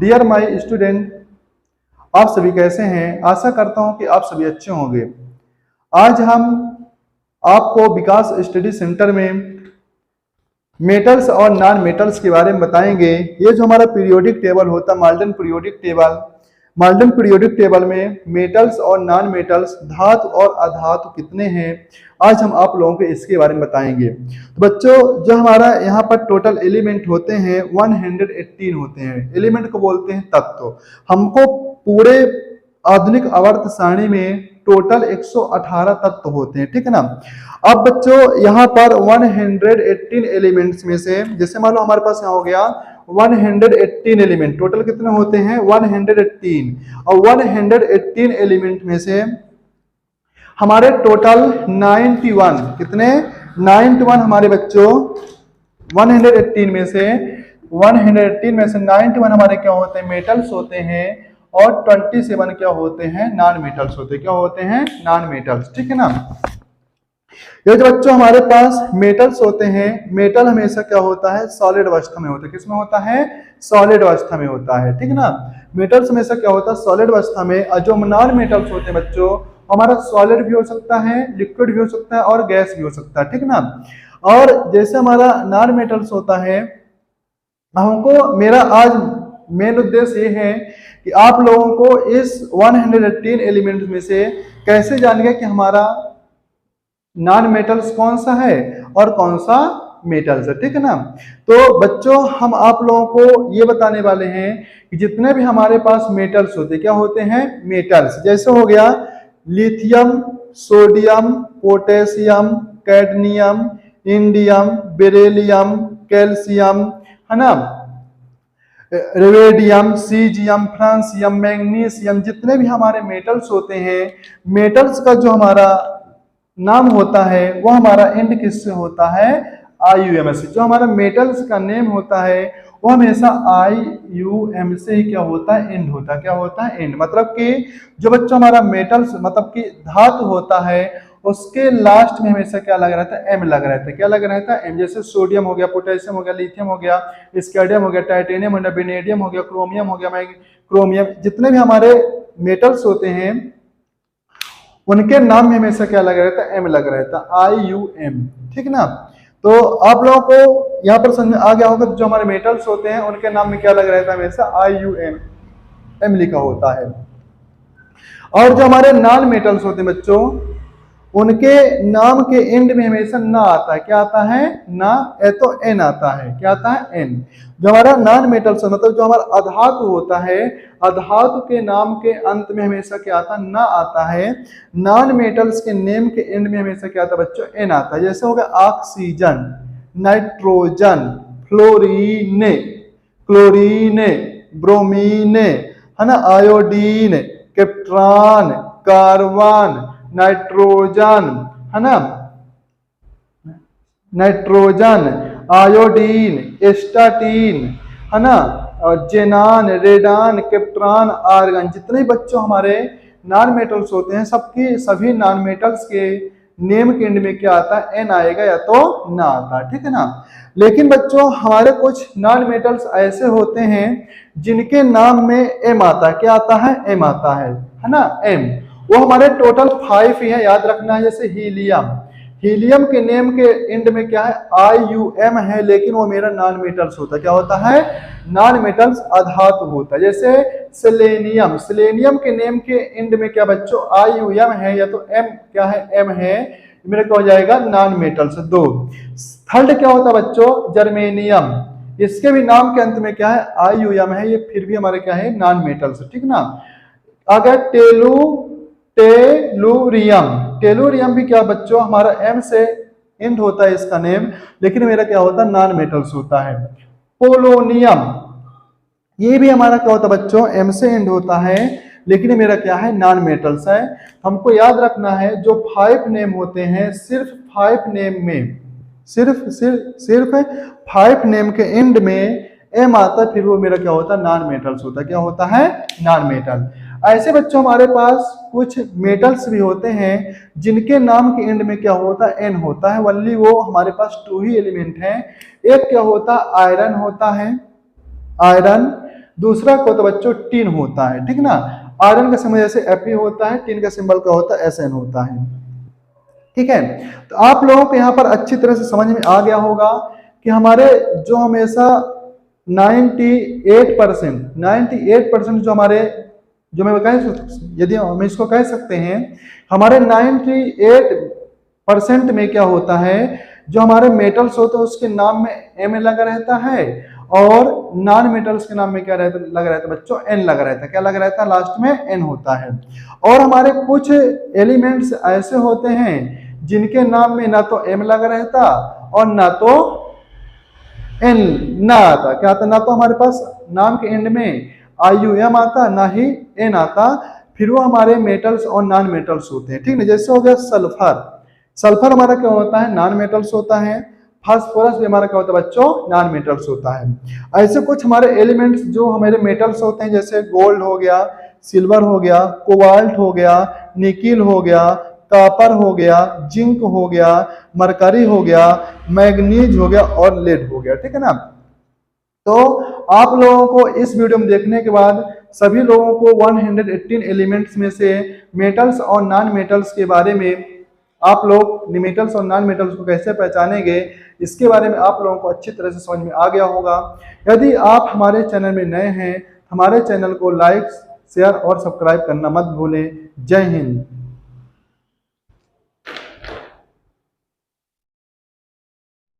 Dear my student, आप सभी कैसे हैं? आशा करता हूं कि आप सभी अच्छे होंगे। आज हम आपको विकास स्टडी सेंटर में मेटल्स और नॉन मेटल्स के बारे में बताएंगे। ये जो हमारा पीरियोडिक टेबल होता है, माल्टन पीरियोडिक टेबल में मेटल्स और नॉन मेटल्स, धातु और अधातु कितने हैं, आज हम आप लोगों को इसके बारे में बताएंगे। तो बच्चों, जो हमारा यहाँ पर टोटल एलिमेंट होते हैं 118 होते हैं। एलिमेंट को बोलते हैं तत्व। हमको पूरे आधुनिक आवर्त सारणी में टोटल 118 तत्व होते हैं, ठीक है ना। अब बच्चों, यहाँ पर 118 एलिमेंट्स में से, जैसे मान लो हमारे पास यहाँ हो गया 118 एलिमेंट, टोटल कितने होते हैं 118। और 118 एलिमेंट में से हमारे टोटल 91, कितने 91 हमारे बच्चों 118 में से 91 हमारे क्या होते हैं, मेटल्स होते हैं, और 27 क्या होते हैं, नॉन मेटल्स होते हैं। क्या होते हैं, नॉन मेटल्स, ठीक है ना। ये जो बच्चों हमारे पास मेटल्स होते हैं, मेटल हमेशा क्या होता है, सॉलिड अवस्था में होता है। किसमें होता है, सॉलिड अवस्था में होता है, ठीक है ना। मेटल्स हमेशा क्या होता है, सॉलिड अवस्था में। और जो नॉन मेटल्स होते हैं बच्चों, हमारा सॉलिड भी हो सकता है, लिक्विड भी हो सकता है, और गैस भी हो सकता है, ठीक है ना। और जैसे हमारा नॉन मेटल्स होता है, हमको मेरा आज मेन उद्देश्य ये है कि आप लोगों को इस 118 एलिमेंट्स में से कैसे जानेंगे कि हमारा नॉन मेटल्स कौन सा है और कौन सा मेटल्स है, ठीक है ना। तो बच्चों, हम आप लोगों को ये बताने वाले हैं कि जितने भी हमारे पास मेटल्स होते हैं, क्या होते हैं, मेटल्स। जैसे हो गया lithium, sodium, potassium, cadmium, indium, beryllium, calcium, है ना, रेडियम, सीजियम, फ्रांसियम, मैग्नीशियम, जितने भी हमारे मेटल्स होते हैं, मेटल्स का जो हमारा नाम होता है वो हमारा एंड किससे होता है, IUM से। जो हमारा मेटल्स का नेम होता है वो हमेशा IUM से ही क्या होता है, एंड होता है। क्या होता है, एंड। मतलब कि जो बच्चों हमारा मेटल्स मतलब कि धातु होता है, उसके लास्ट में हमेशा क्या लगा रहता है, M लगा रहता है। क्या लगा रहता है, M। जैसे सोडियम हो गया, पोटेशियम हो गया, लिथियम हो गया, स्कैंडियम हो गया, टाइटेनियम हो गया, वेनेडियम हो गया, क्रोमियम हो गया, क्रोमियम, जितने भी हमारे मेटल्स होते हैं उनके नाम में हमेशा क्या लगा रहता है, M लगा रहता है, IUM, ठीक ना। तो आप लोगों को यहाँ पर समझ में आ गया होगा, जो हमारे मेटल्स होते हैं उनके नाम में क्या लगा रहता है, हमेशा IUM, M लिखा होता है। और जो हमारे नॉन मेटल्स होते हैं बच्चों, उनके नाम के एंड में हमेशा ना आता है। क्या आता है, ना, ए तो N आता है। क्या आता है, N। जो हमारा नॉन मेटल्स मतलब जो हमारा अधातु होता है, अधातु के नाम के अंत में हमेशा क्या आता है, ना आता है। नॉन मेटल्स के नेम के एंड में हमेशा क्या आता है बच्चों, N आता है। जैसे हो गया oxygen, nitrogen, fluorine, chlorine, bromine, है ना, आयोडीन, कैप्ट्रॉन, कार्बन, नाइट्रोजन, है ना, नाइट्रोजन, आयोडीन, एस्टाटीन, है ना, और जेनान, रेडान, कैप्ट्रॉन, आर्गन, जितने बच्चों हमारे नॉन मेटल्स होते हैं, सबकी सभी नॉन मेटल्स के नेम के एंड में क्या आता है, N आएगा या तो ना आता है, ठीक है ना। लेकिन बच्चों, हमारे कुछ नॉन मेटल्स ऐसे होते हैं जिनके नाम में M आता है। क्या आता है, M आता है ना, M। वो हमारे टोटल 5 ही है, याद रखना है। जैसे हीलियम, हीलियम के नेम के एंड में क्या है, IUM है, लेकिन वो मेरा नॉन मेटल्स होता है। क्या होता है, नॉन मेटल्स अधातु होता है। जैसे सेलेनियम, सेलेनियम के नेम के एंड में क्या बच्चों, IUM है या तो M, क्या है, M है, मेरा क्या हो जाएगा, नॉन मेटल्स। 2। थर्ड क्या होता है बच्चों, जर्मेनियम, इसके भी नाम के अंत में क्या है, IUM है, ये फिर भी हमारे क्या है, नॉन मेटल्स, ठीक ना। अगर टेलुरियम, टेलुरियम भी क्या बच्चों, हमारा M से एंड होता है इसका नेम, लेकिन मेरा क्या होता है, नॉन मेटल्स होता है। पोलोनियम, ये भी हमारा क्या होता है बच्चों, M से एंड होता है, लेकिन मेरा क्या है, नॉन मेटल्स है। हमको याद रखना है, जो 5 नेम होते हैं, सिर्फ 5 नेम में सिर्फ 5 नेम के एंड में M आता है, फिर वो मेरा क्या होता है, नॉन मेटल्स होता है। क्या होता है, नॉन मेटल। ऐसे बच्चों हमारे पास कुछ मेटल्स भी होते हैं जिनके नाम के एंड में क्या होता है, N होता है। वनली वो हमारे पास 2 ही एलिमेंट हैं। एक क्या होता है, आयरन होता है, आयरन, दूसरा क्या होता है बच्चों, टिन होता है, ठीक ना। आयरन का सिंबल जैसे Fe होता है, टिन का सिंबल का होता है Sn होता है, ठीक है। तो आप लोगों को यहाँ पर अच्छी तरह से समझ में आ गया होगा कि हमारे जो हमेशा 98% जो हमारे, जो मैं कह, यदि हम इसको कह सकते हैं, हमारे 98% में क्या होता है, जो हमारे मेटल्स होते हैं उसके नाम में एम लगा रहता है, और नॉन मेटल्स के नाम में क्या रहता, लगा रहता है बच्चों, एन लगा रहता है। क्या लगा रहता है, लास्ट में एन होता है। और हमारे कुछ एलिमेंट्स ऐसे होते हैं जिनके नाम में ना तो एम लगा रहता और ना तो एन ना आता। क्या आता, ना तो हमारे पास नाम के एंड में IUM आता, ना ही एन आता, फिर वो हमारे मेटल्स और नॉन मेटल्स होते हैं, ठीक है। जैसे हो गया सल्फर, सल्फर हमारा क्या होता है, नॉन मेटल्स होता है। फास्फोरस भी हमारा क्या होता है बच्चों, नॉन मेटल्स होता है। ऐसे कुछ हमारे एलिमेंट्स जो हमारे मेटल्स होते हैं, जैसे गोल्ड हो गया, सिल्वर हो गया, कोबाल्ट हो गया, निकिल हो गया, कॉपर हो गया, जिंक हो गया, मरकरी हो गया, मैग्नीज हो गया और लेड हो गया, ठीक है ना। तो आप लोगों को इस वीडियो में देखने के बाद सभी लोगों को 118 एलिमेंट्स में से मेटल्स और नॉन मेटल्स के बारे में, आप लोग मेटल्स और नॉन मेटल्स को कैसे पहचानेंगे, इसके बारे में आप लोगों को अच्छी तरह से समझ में आ गया होगा। यदि आप हमारे चैनल में नए हैं, हमारे चैनल को लाइक, शेयर और सब्सक्राइब करना मत भूलें। जय हिंद।